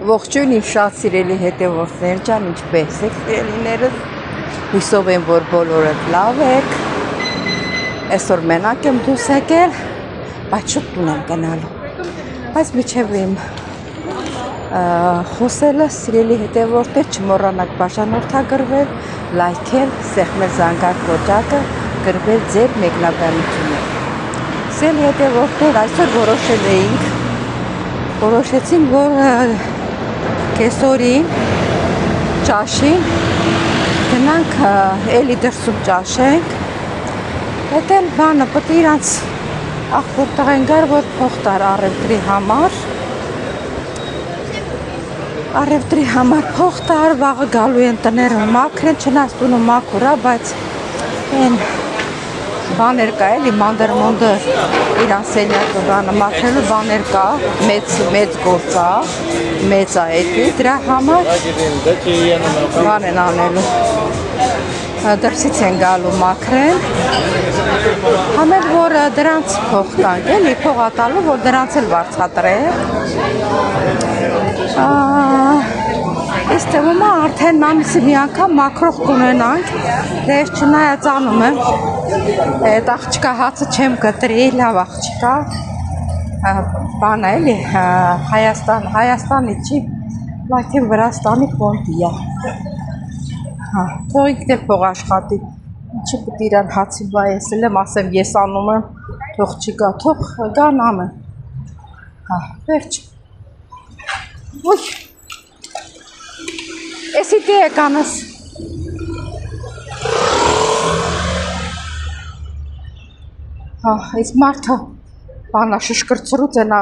Ողջույն իմ շատ սիրելի հետևորդներ ջան, ինչպես եք սիրելիներս, հույսով եմ, որ բոլորը լավ եք, այսօր մենակ եմ դուրս եկել, բայց շուտ տուն եմ գնալու, բայց միջև իմ խոսելը սիրելի հետևորդներ չմոռանաք բաժանորդագրվել, լայքել, սեղմել զանգակ կոճակը, գրվել ձեր մեկնաբանությունը։ Սիրելի հետևորդներ, այսօր որոշեցինք, որ կեսօրին ճաշին գնանք էլի դրսում ճաշենք, հետ էլ բանը պետք է իրանց աղբոր տղեն գար, որ փող տար առևտրի համար փող տար, վաղը գալու են տները մաքրեն, չնայած տունը մաքուր է, բայց են բաներ կա էլի, մանդր իրան սենյակը բանը մաքրելու բաներ կա, մեծ գործ է, մեծ է էդի, դրա համար բան են անելու, դրսից են գալու մաքրեն, համել որ դրանց փող տանք, էլի փող ատալու, որ դրանց էլ վարձատրեն, Իս թվում է արդեն ամիսի մի անգամ մաքրող կունենանք, դες չնայած անում եմ, այդ աղջկա հացը չեմ կտրի, լավ աղջկա, բան է էլի, Հայաստանի չի, լայքեն Վրաստանի պոնտի է, թող ինքն էլ փող աշխատի, ինչի պտի իրան հացի բայեսել եմ, ասեմ ես անում եմ, թող չի գա, թող գան ամեն, վերջ, ուй, Էսի դե եկանս, այս մարդը բանա շշկրծրուց ենա,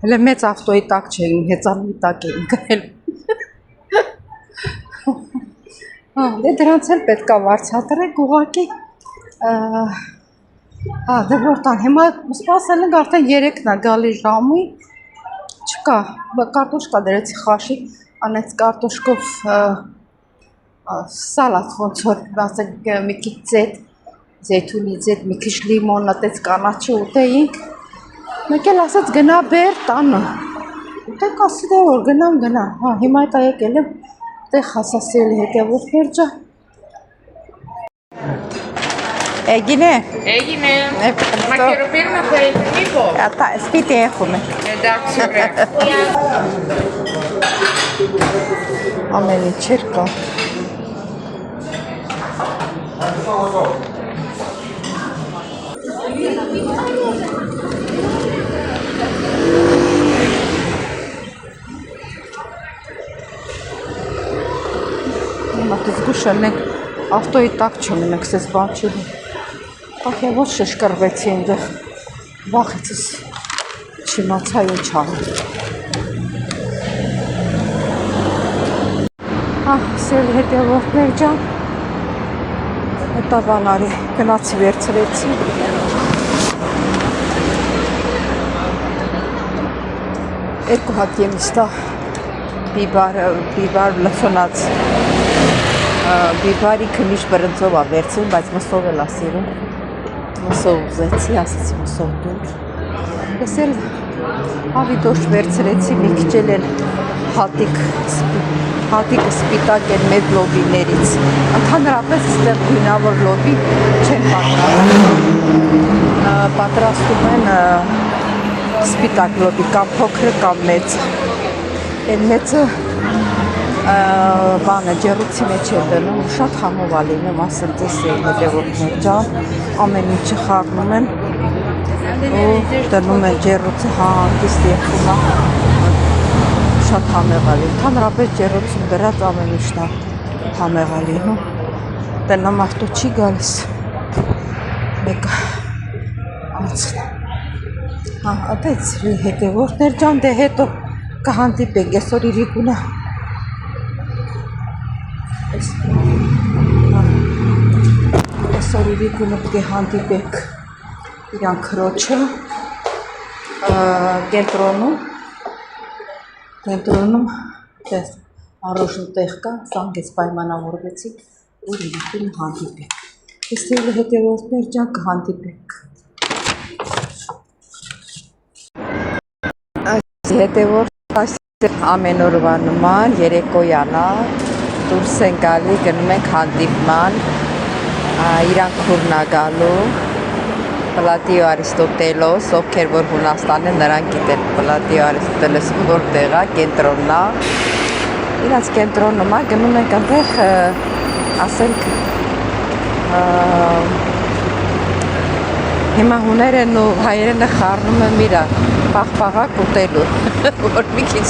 հլը մեծ ավտոյի տակ չէին, հեծանուի տակ էին գրել, դե դրանց էլ պետք է վարձատրեք ուղղակի, դե որտան, հիմա սպասել ենք արդեն 3-ն է գալի ժամի, չկա, կարտոշկա դրեցի խաշի, անեց կարտոշկով սալատ ոնց որ ասենք մի քիչ զեյթունի ձեթ, մի քիչ լիմոն, այդպես կանաչի ուտեինք, մեկ էլ ասաց գնա բեր տանը, ուտեք ասի դե որ գնամ, հիմա այդ եկել եմ, տեղ հասասելի հետևորդներ ջան, Էգինե, մակերոպիրնը խորիկնի փող, սպիտի էխում է, դաքսուր է, ամեն ինչեր կա, Մատից գուշանենք, ավտոյի տակ չունենք, սեզ բան չունենք, Ախ և ոչ շշկրվեցի ընդեղ, վախեցս չիմացա ինչ անում։ Սիրելի հետևորդներ ջան, հետա բանարի գնացի վերցրեցի։ Երկու հատ եմիստա բիբար լցոնած, բիբարի քնիշ բրնձով է վերցրին, բայց մսով էլ է սիրում։ Մսով ուզեցի, ասեցի մսով դուր, ես էլ հավիտոշ վերցրեցի, մի քիչ էլ հատիկը սպիտակ են մեծ լոբիներից, ընդհանրապես ստեղ գույնավոր լոբի չեն պատրաստում են սպիտակ լոբի, կամ փոքրը կամ մեծ, են մեծը բանը ջեռուցի մեջ է դնում, շատ համով ալինում, ասեմ ձեզ հետևորդներ ջան, ամեն ինչը խառնում են ու դնում են ջեռուցի հանգիստ երկում է, շատ համեղ ալի, ընդհանրապես ջեռուցում դրած ամեն ինչն է համեղ ալինում, տնամ ավտո չի գալիս, մեկը անցն, ատեց հետևորդներ ջան, դե հետո կհանդիպենք, այսօր իրիկունը Այսօր իրիկունը պետք է հանդիպենք իրան քրոջը կենտրոնում առողջն տեղ կա, սանգեց պայմանավորվեցի ու իրիկունը հանդիպենք։ Ես հետևորդներ ջան կհանդիպենք։ հետևորդ ամեն օրվա նման երեկոյան դուրս են գալի գնում ենք հանդիպման իրանք քուրնա գալու Պլատիո Արիստոտելոս ովքեր որ Հունաստան են նրանք գիտեն Պլատիո Արիստոտելոսը որտեղ է կենտրոնն է իրաց կենտրոնում է գնում ենք այնտեղ ասենք հիմա հուներեն ու հայերենը խառնում եմ իրա պաղպաղակ ուտելու որ մի քիչ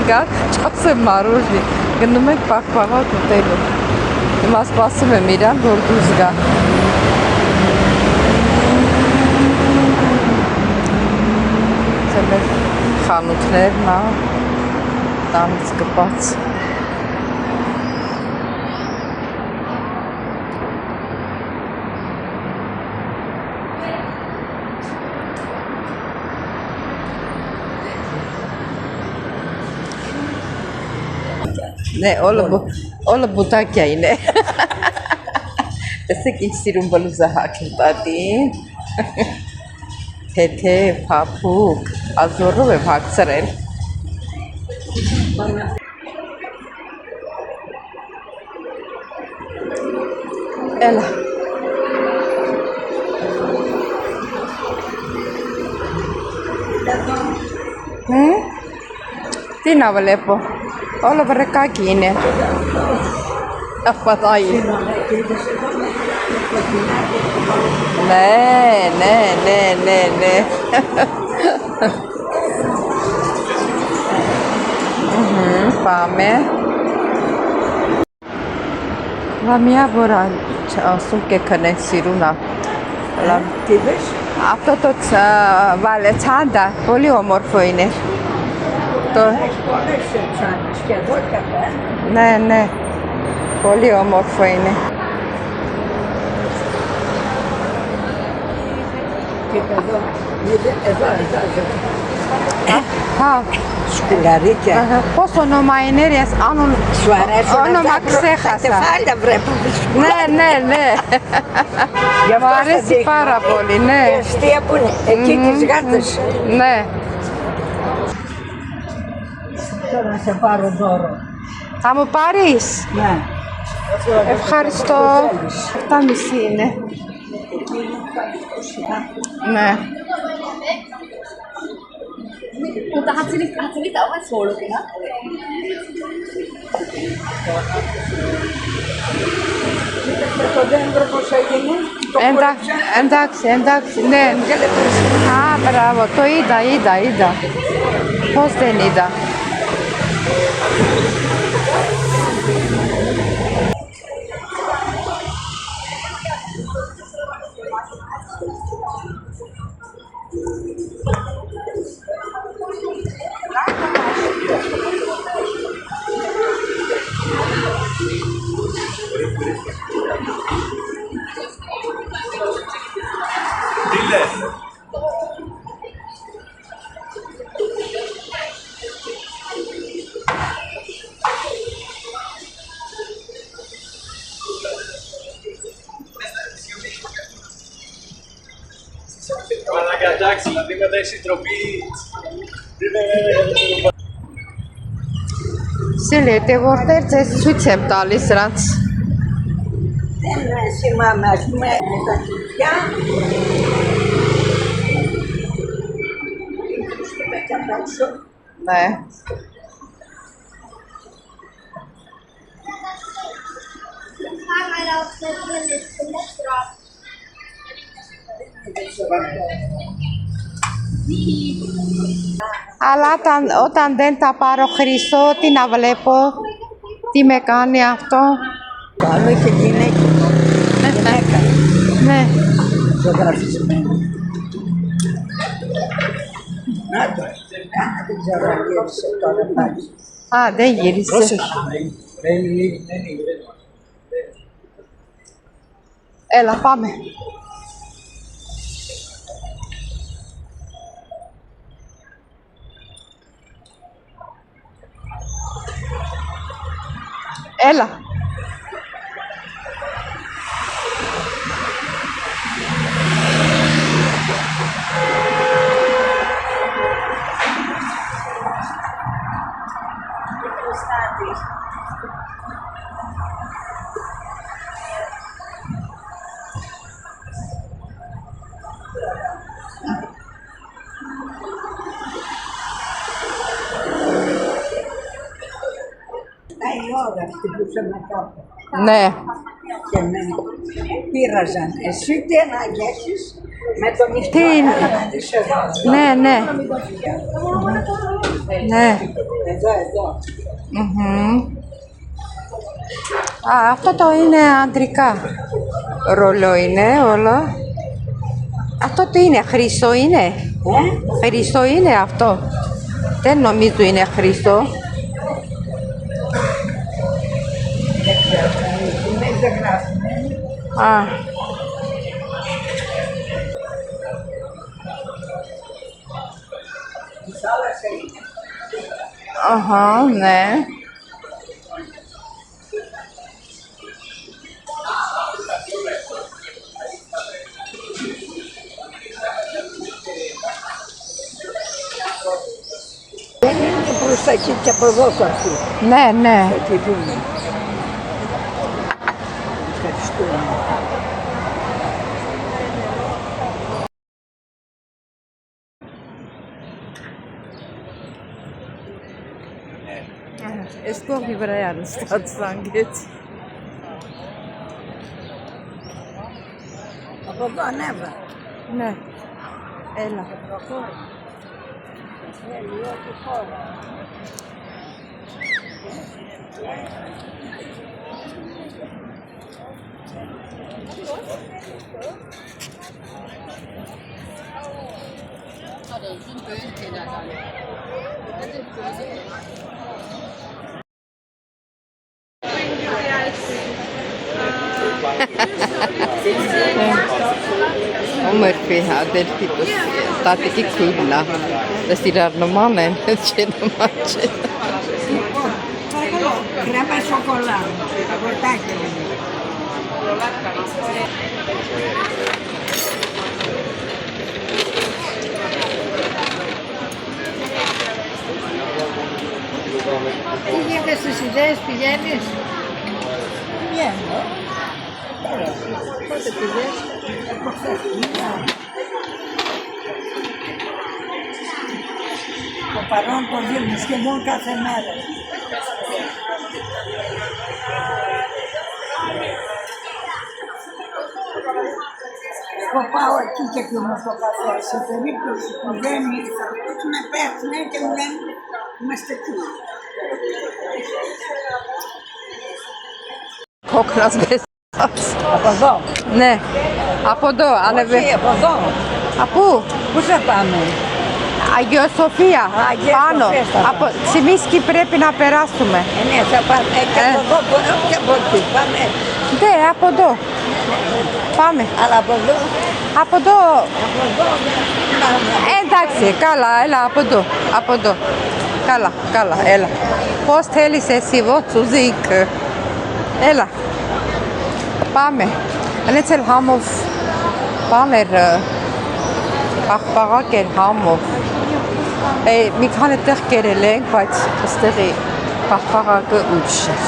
գա չասեմ մարուժնի գնում ենք պաղպաղակ ուտելու հիմա սպասում եմ իրան որ դուրս գա це մեր խանութներն է տանից կպած Ne, ola butakya ne. Տեսեք ինչ սիրուն բլուզա հագել տատին։ Թեթե, փափուկ, ազորով եմ հագցրել։ Էլա։ Tina Valepo. Olla verrekkakin. Appatai. Ne. Fame. La mia vorrà su che connessiruna. La tivesh? Αυτό το βάλε τσάντα, πολύ όμορφο είναι. Το... Ναι, πολύ όμορφο είναι. Σκουλαρίκια. Πώς όνομα είναι, αν σου αρέσουν όνομα αυτά, ξέχασα. τα βλέπω. Ναι. Μου αρέσει πάρα πολύ, ναι. Η αστεία που είναι, εκεί τις γάτες. Ναι. Τώρα να σε πάρω δώρο. Θα μου πάρεις? Ναι. Ευχαριστώ. Αυτά μισή είναι. Ναι. Und da hat sie nicht auch ein Solo gemacht? Το δέντρο πως έγινε, το Εντάξει, ναι. Α, μπράβο, το είδα. Πώς δεν είδα. Εντάξει, δηλαδή μετά η συντροπή. Սիլի, որտեղ ձեզ ցույց եմ տալիս սրանց։ Δεν θυμάμαι, ας πούμε, με τα κουτιά. Ναι. Αλλά όταν δεν τα πάρω χρυσό, τι να βλέπω, τι με κάνει αυτό. Το άλλο είχε γυναίκα. Ναι. Ζωγραφισμένο. Να το, δεν ξέρω αν γύρισε τώρα πάλι. Α, δεν γύρισε. Έλα, πάμε. Έλα. Ne. Pirajan. Sütten geçiş. Metonist. Ne. Ne. Αυτό το είναι αντρικά. Ρολό είναι όλα. Αυτό τι είναι, χρυσό είναι. Χρυσό είναι αυτό. Δεν νομίζω είναι χρυσό. Α. Αχα, ναι. Προς τα εκεί και από εδώ θα έρθει. Ναι, ναι. Θα τη δούμε. Ευχαριστούμε. Es går vi vrea în stat Sangheți. Από εδώ ανέβα. Ναι. Έλα. Όμορφη αδελφή του, στάτικη κούνα. Δεν στηράρνομαν, έτσι νομάτσε. Κρέμα σοκολά. Αγορτάκι. Τι γίνεται στις ιδέες, πηγαίνεις? Πηγαίνω. Πότε πήγες? Από χθες. Το παρόν το δίνω σχεδόν κάθε μέρα. Εγώ πάω εκεί και πίνω στο καφέ. Σε περίπτωση που δεν ήρθα, με πέφτουνε και μου λένε είμαστε εκεί. Κόκκινας βέστας. Από εδώ. Ναι. Από εδώ, ανεβε. Όχι, από εδώ. Από πού? Πού θα πάμε? Αγία Σοφία. Αγία Πάνω. Σοφία θα Από πάμε. Τσιμίσκι πρέπει να περάσουμε. Ναι, θα πάμε. Και από εδώ μπορώ και από εκεί. Πάμε. Ναι, από εδώ. Πάμε. Αλλά από εδώ. Από εδώ. Από εδώ. Πάμε. Εντάξει, καλά, έλα από εδώ. Από εδώ. Καλά, καλά, έλα. Πώς θέλεις εσύ, Βότσουζικ. Έλα. Πάμε. Անեցել համով բաներ աղբաղակ էր համով։ Մի քանի տեղ կերել ենք, բայց այստեղի աղբաղակը ուրիշ էր։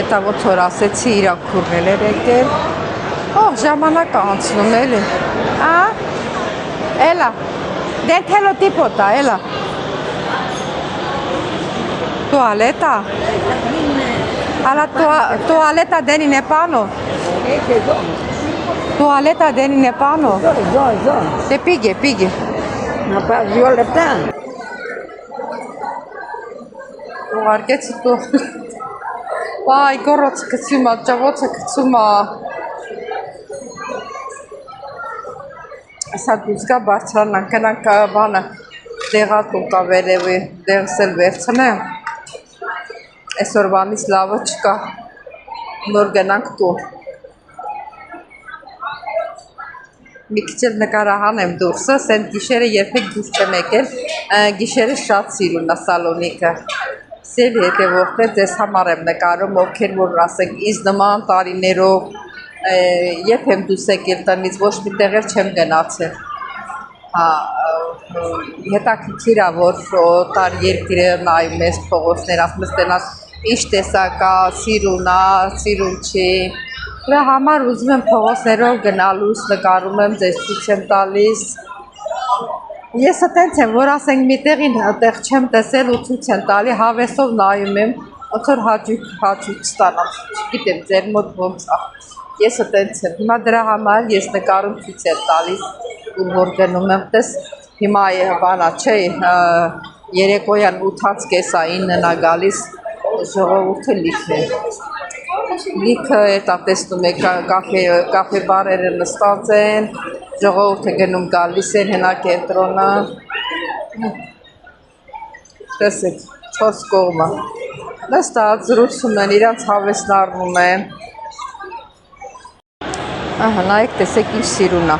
Էտա ոնց որ ասեցի իրանք քուրնել էր եկել։ Ժամանակը անցնում էլի։ Έλα. Δεν θέλω τίποτα, έλα. Τουαλέτα. Αλλά τουαλέτα δεν είναι πάνω. Έχει εδώ. Τουαλέτα δεν είναι πάνω. Εδώ. Δεν πήγε. Να πάω 2 λεπτά. Ուղարկեցի տուալետ։ Վայ, գոռոց գցում ա, ճավոցը գցում ա։ Սա դուս կա բարձրանանք, գնանք բանը դեղատուն կա վերևի, դեղս էլ վերցնեմ։ Այսօրվանից լավը չկա, նոր գնանք տուն։ Մի քիչ էլ նկարահանեմ դուրսը, սեն գիշերը երբեք դուրս չեմ եկել, գիշերը շատ սիրուն է Սալոնիկը։ Սև հետևողներ ձեզ համար եմ նկարում, ովքեր որ ասենք ինձ նման տարիներով երբ եմ դուրս եկել տնից, ոչ մի տեղ էլ չեմ գնացել։ Հետաքրքիր է, որ օտար երկիրը նայում ես փողոցներ, ասում ես տենաս ինչ տեսակ է, սիրուն է, սիրուն չի։ Դրա համար ուզում եմ փողոցներով գնալուց նկարում եմ, ձեզ ցույց եմ տալիս։ Ես այտենց եմ, որ ասենք մի տեղին այդտեղ չեմ տեսել ու ցույց եմ տալի, հավեսով նայում եմ, ոնց որ հաճույք ստանամ, չգիտեմ, ձեր մոտ ոնց է։ Ես այդպես եմ։ Հիմա դրա համար ես նկարում ցույց եմ տալիս, որ գնում եմ, տես հիմա բանա, չէ, երեկոյան 8:30-9-ն է գալիս ժողովուրդը լիքն է։ Լիքը էտա տեսնում եք կաֆե բարերը նստած են, ժողովուրդը գնում գալիս են հենա կենտրոնը։ Տեսեք, 4 կողմը։ Նստած զրուցում են, իրանց հավեսն առնում են։ Ահա, նայեք, տեսեք ինչ սիրուն է։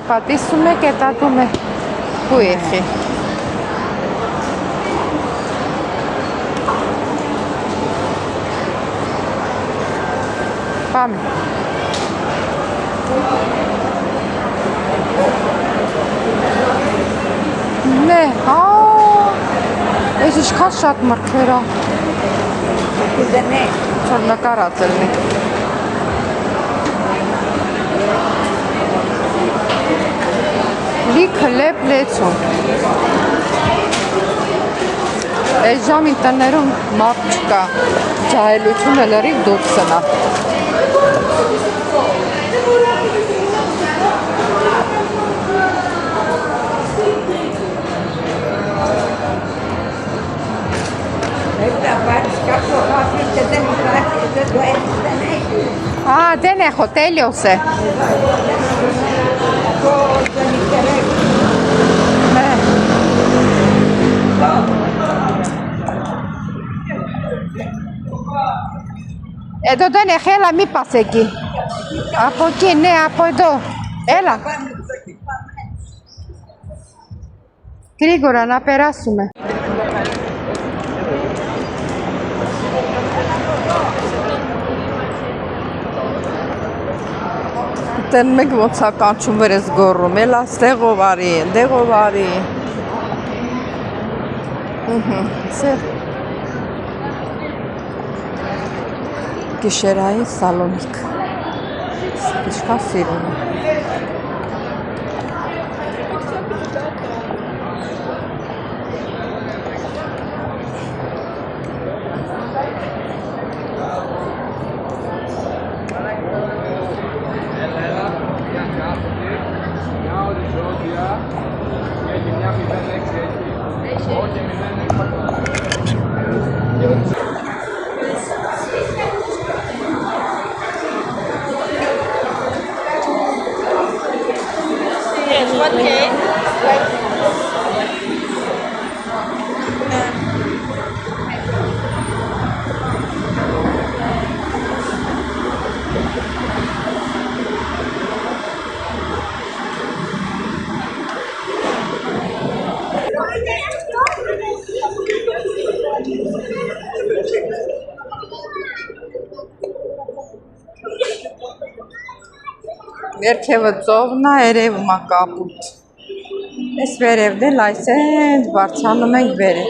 Պատիսում եք, էտատում է հույեխի։ Պամի։ Նե, ես ինչքան շատ մրգեր է։ Չոր նկարածելն է։ Լիքը լեփլեցուն։ Այս ժամին տներում մարդ չկա, ջահելությունը լրիվ դուրսն է։ Դեն է խոտելյոս է։ Edo dă nehela mi paseki. Apoi chine, apoi do. Ela. Grigora na perasume. Ten meg ոնց է կանչում վրես գոռում, էլա ստեղով արի, դեղով արի։ Սեր Գիշերային սալոնիկ։ Ինչքան սիրուն է։ Վերքևը ծովն է, երևում է կապուտ։ Այս վերևն էլ այսենց բարձրանում ենք վերև։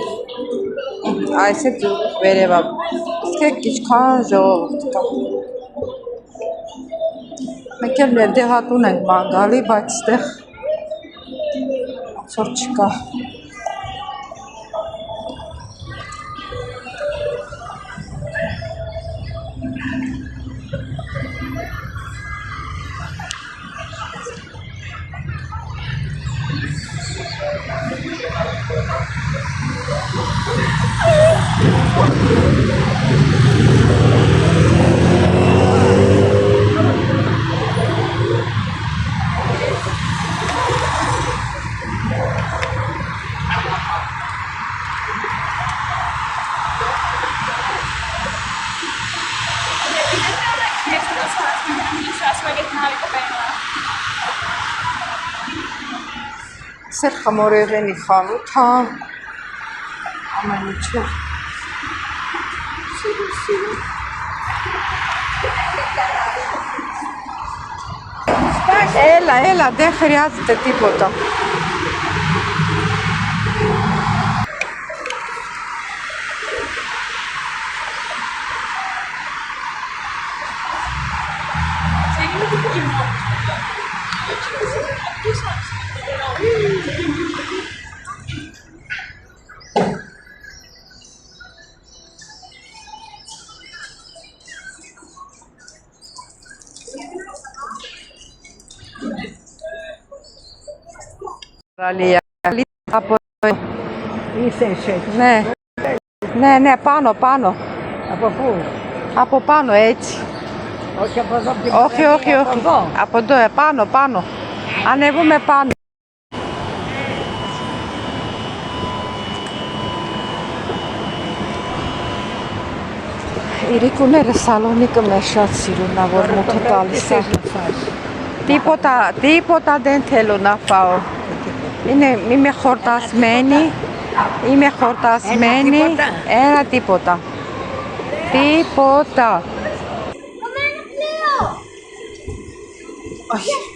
Այս է վերևը։ Իսկ ինչքան ժողովուրդ կա։ Մենք էլ դեղատուն ենք մանգալի, բայց այդտեղ ցոր չկա։ Սեր խմորեղենի խանութ հա, ամեն ինչը սիրում։ Էլա, դե խրյաց դե տիպոտա։ Ռալիա ապո Isece. ne pano Από πού? από πάνω έτσι Όχι από εδώ. όχι από εδώ πάνω ανεβούμε πάνω Իրիկուները Սալոնիկը մեր շատ սիրուն է, որ մութը տալիս է։ Τίποτα δεν θέλω να φάω. Είμαι χορτασμένη, ένα τίποτα. Τίποτα. Όχι.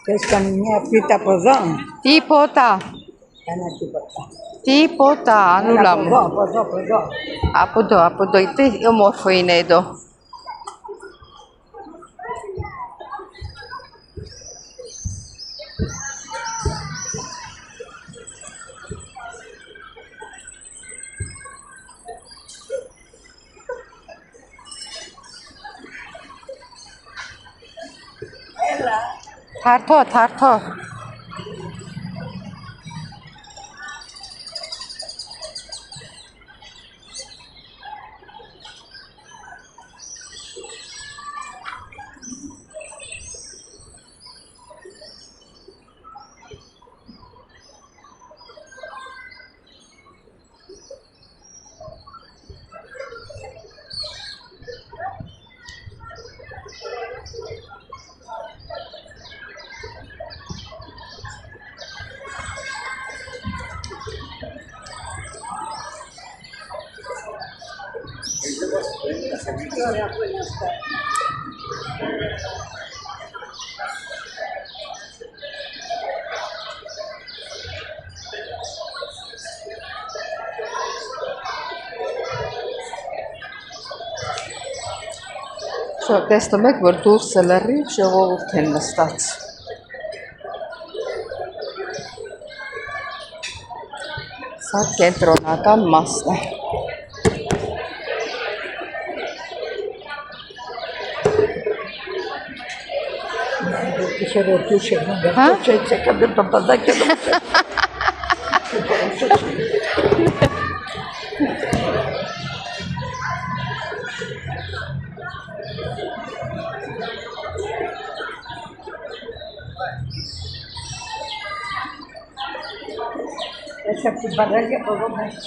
Θες κάνει μια πίτα από εδώ. Τίποτα. Ένα τίποτα. Τίποτα, Ανούλα μου. Από εδώ. Από εδώ. Τι όμορφο είναι εδώ. Θα έρθω. Տեսնում եք, որ դուրսը լրիվ ժողովուրդ են նստած։ Սա կենտրոնական մասն է։ Είχε ρωτούσε μου, έτσι έκανε το παδάκι εδώ. Έτσι από την παρέλια από εδώ μέσα.